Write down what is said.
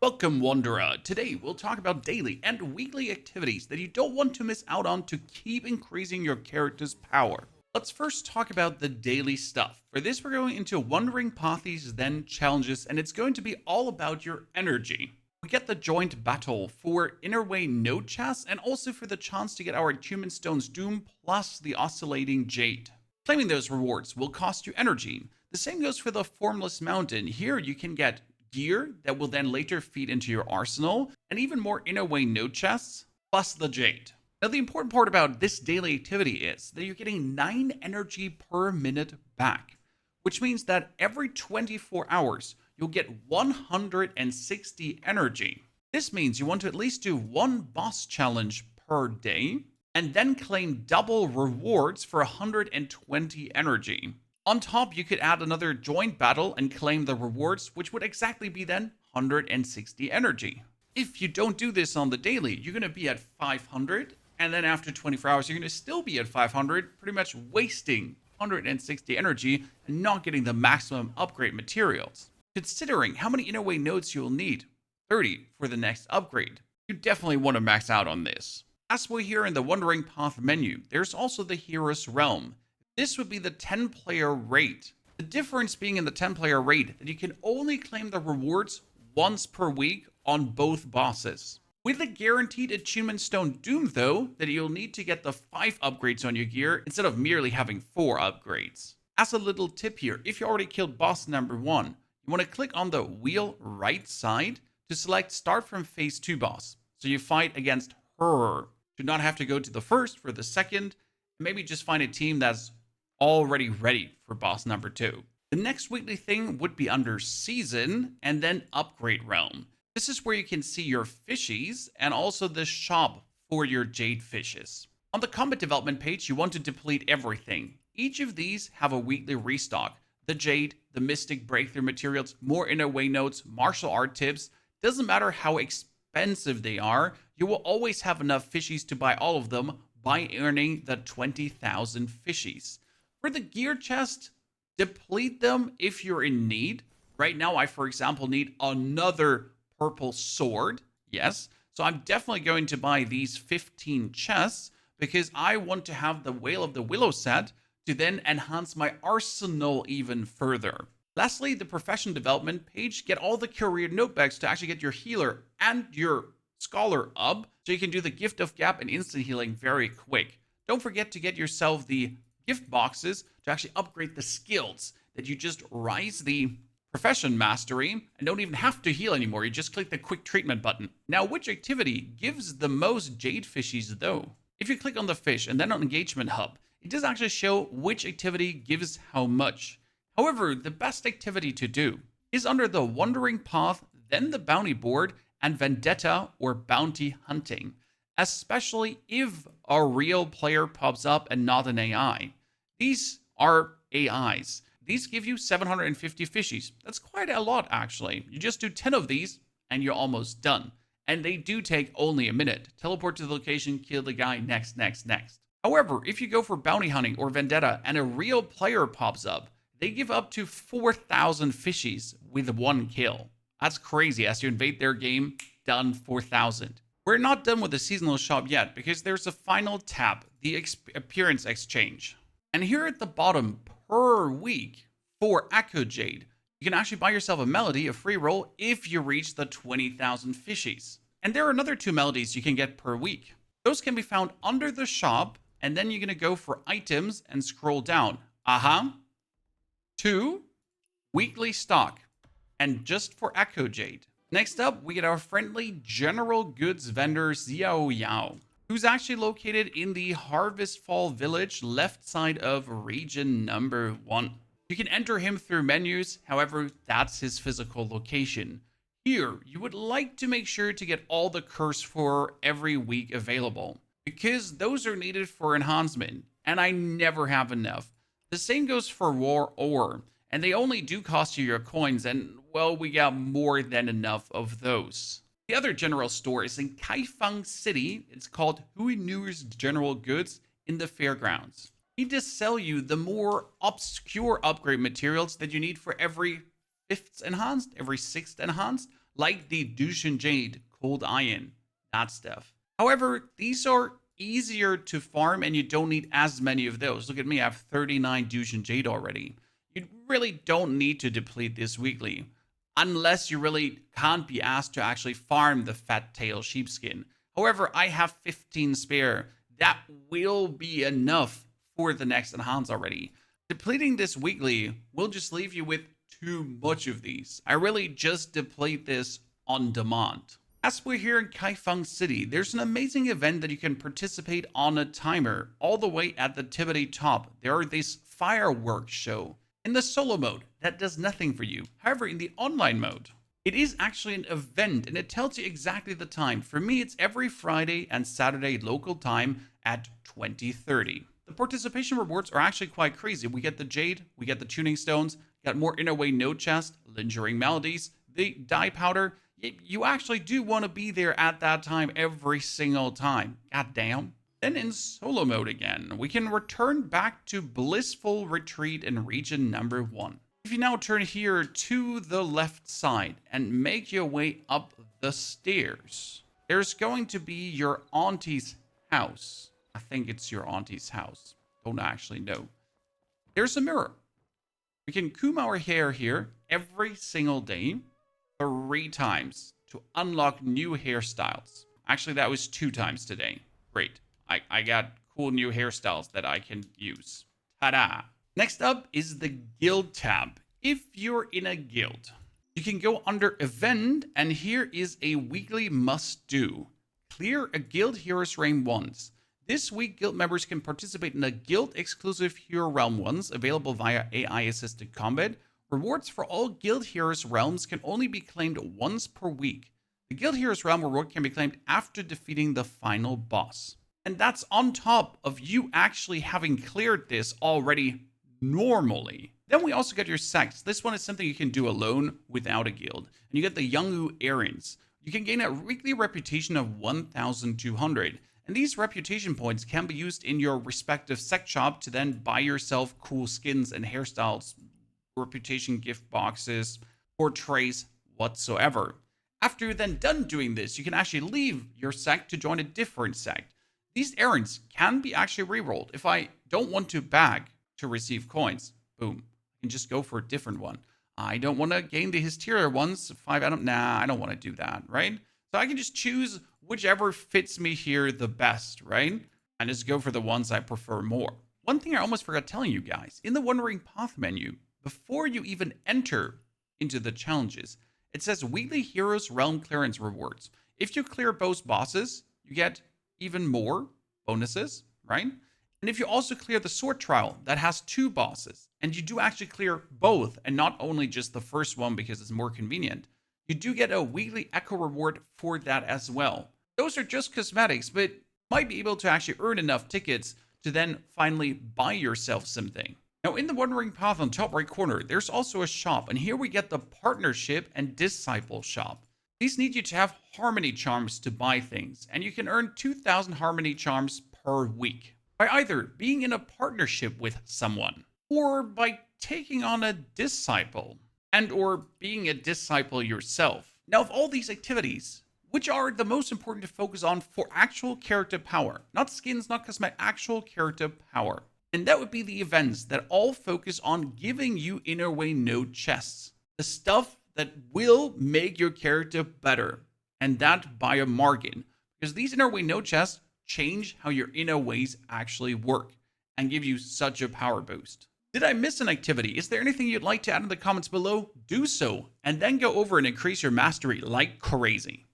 Welcome, Wanderer. Today, we'll talk about daily and weekly activities that you don't want to miss out on to keep increasing your character's power. Let's first talk about the daily stuff. For this, we're going into Wandering Pathies, then challenges, and it's going to be all about your energy. We get the joint battle for Inner Way Node Chests, and also for the chance to get our Human Stone's Doom plus the Oscillating Jade. Claiming those rewards will cost you energy. The same goes for the Formless Mountain. Here, you can get gear that will then later feed into your arsenal, and even more Inner Way Node Chests, plus the Jade. Now, the important part about this daily activity is that you're getting 9 energy per minute back, which means that every 24 hours, you'll get 160 energy. This means you want to at least do one boss challenge per day, and then claim double rewards for 120 energy. On top, you could add another joint battle and claim the rewards, which would exactly be then 160 energy. If you don't do this on the daily, you're going to be at 500, and then after 24 hours, you're going to still be at 500, pretty much wasting 160 energy and not getting the maximum upgrade materials. Considering how many Inner Way nodes you'll need, 30 for the next upgrade, you definitely want to max out on this. As we hear in the Wandering Path menu, there's also the Hero's Realm. This would be the 10-player raid. The difference being in the 10-player raid that you can only claim the rewards once per week on both bosses. With a guaranteed Achievement Stone Doom though, that you'll need to get the 5 upgrades on your gear instead of merely having 4 upgrades. As a little tip here, if you already killed boss number 1, you want to click on the wheel right side to select Start from Phase 2 boss. So you fight against her. Do not have to go to the first for the second. Maybe just find a team that's already ready for boss number 2. The next weekly thing would be under Season and then Upgrade Realm. This is where you can see your fishies and also the shop for your Jade fishes. On the combat development page, you want to deplete everything. Each of these have a weekly restock. The Jade, the Mystic Breakthrough materials, more Inner Way notes, martial art tips. Doesn't matter how expensive they are, you will always have enough fishies to buy all of them by earning the 20,000 fishies. For the gear chest, deplete them if you're in need. Right now, I, for example, need another purple sword. Yes, so I'm definitely going to buy these 15 chests because I want to have the Wail of the Willow set to then enhance my arsenal even further. Lastly, the profession development page, get all the career notebooks to actually get your healer and your scholar up so you can do the gift of gap and instant healing very quick. Don't forget to get yourself the gift boxes to actually upgrade the skills that you just rise the profession mastery and don't even have to heal anymore. You just click the quick treatment button. Now, which activity gives the most Jade fishies though? If you click on the fish and then on engagement hub, it does actually show which activity gives how much. However, the best activity to do is under the Wandering Path, then the bounty board, and vendetta or bounty hunting, especially if a real player pops up and not an AI. These are AIs. These give you 750 fishies. That's quite a lot, actually. You just do 10 of these, and you're almost done. And they do take only a minute. Teleport to the location, kill the guy, next. However, if you go for bounty hunting or vendetta, and a real player pops up, they give up to 4,000 fishies with 1 kill. That's crazy. As you invade their game, done 4,000. We're not done with the seasonal shop yet, because there's a final tab, the appearance exchange. And here at the bottom, per week, for Echo Jade, you can actually buy yourself a melody, a free roll, if you reach the 20,000 fishies. And there are another 2 melodies you can get per week. Those can be found under the shop, and then you're going to go for items and scroll down. 2 weekly stock, and just for Echo Jade. Next up, we get our friendly general goods vendor Xiao Yao, who's actually located in the Harvest Fall Village, left side of region number 1. You can enter him through menus, however, that's his physical location. Here, you would like to make sure to get all the curse for every week available, because those are needed for enhancement, and I never have enough. The same goes for War Ore, and they only do cost you your coins, and well, we got more than enough of those. The other general store is in Kaifeng City. It's called Hui Nu's General Goods in the Fairgrounds. He does sell you the more obscure upgrade materials that you need for every 5th enhanced, every 6th enhanced, like the Jade, Cold Iron, that stuff. However, these are easier to farm and you don't need as many of those. Look at me, I have 39 Jade already. You really don't need to deplete this weekly, unless you really can't be asked to actually farm the fat tail sheepskin. However, I have 15 spare. That will be enough for the next enhance already. Depleting this weekly will just leave you with too much of these. I really just deplete this on demand. As we're here in Kaifeng City, there's an amazing event that you can participate on a timer. All the way at the tippity top, there are this fireworks show. In the solo mode, that does nothing for you. However, in the online mode, it is actually an event and it tells you exactly the time. For me, it's every Friday and Saturday local time at 20:30. The participation rewards are actually quite crazy. We get the Jade, we get the tuning stones, got more inner way node chest, lingering melodies, the dye powder. You actually do want to be there at that time every single time. God damn. Then in solo mode again, we can return back to Blissful Retreat in region number 1. If you now turn here to the left side and make your way up the stairs, there's going to be your auntie's house. I think it's your auntie's house. Don't actually know. There's a mirror. We can comb our hair here every single day 3 times to unlock new hairstyles. Actually, that was 2 times today. Great. I got cool new hairstyles that I can use. Ta-da! Next up is the guild tab. If you're in a guild, you can go under event and here is a weekly must do. Clear a guild hero's realm once. This week, guild members can participate in a guild exclusive hero realm once available via AI assisted combat. Rewards for all guild heroes realms can only be claimed once per week. The guild heroes realm reward can be claimed after defeating the final boss. And that's on top of you actually having cleared this already normally. Then we also get your sects. This one is something you can do alone without a guild. And you get the Youngu Errands. You can gain a weekly reputation of 1,200. And these reputation points can be used in your respective sect shop to then buy yourself cool skins and hairstyles, reputation gift boxes, portraits, whatsoever. After you're then done doing this, you can actually leave your sect to join a different sect. These errands can be actually rerolled. If I don't want to bag to receive coins, boom, I can just go for a different one. I don't want to gain the Hysteria ones, 5 out of, I don't want to do that, right? So I can just choose whichever fits me here the best, right? And just go for the ones I prefer more. One thing I almost forgot telling you guys, in the Wandering Path menu, before you even enter into the challenges, it says Weekly Heroes Realm Clearance Rewards. If you clear both bosses, you get even more bonuses, right? And if you also clear the Sword Trial that has 2 bosses, and you do actually clear both, and not only just the first one because it's more convenient, you do get a weekly Echo reward for that as well. Those are just cosmetics, but might be able to actually earn enough tickets to then finally buy yourself something. Now, in the Wandering Path on top right corner, there's also a shop, and here we get the Partnership and Disciple shop. These need you to have Harmony Charms to buy things, and you can earn 2,000 Harmony Charms per week by either being in a partnership with someone, or by taking on a Disciple, and or being a Disciple yourself. Now, of all these activities, which are the most important to focus on for actual character power, not skins, not cosmetic, actual character power? And that would be the events that all focus on giving you inner way node chests. The stuff that will make your character better. And that by a margin. Because these inner way node chests change how your inner ways actually work. And give you such a power boost. Did I miss an activity? Is there anything you'd like to add in the comments below? Do so. And then go over and increase your mastery like crazy.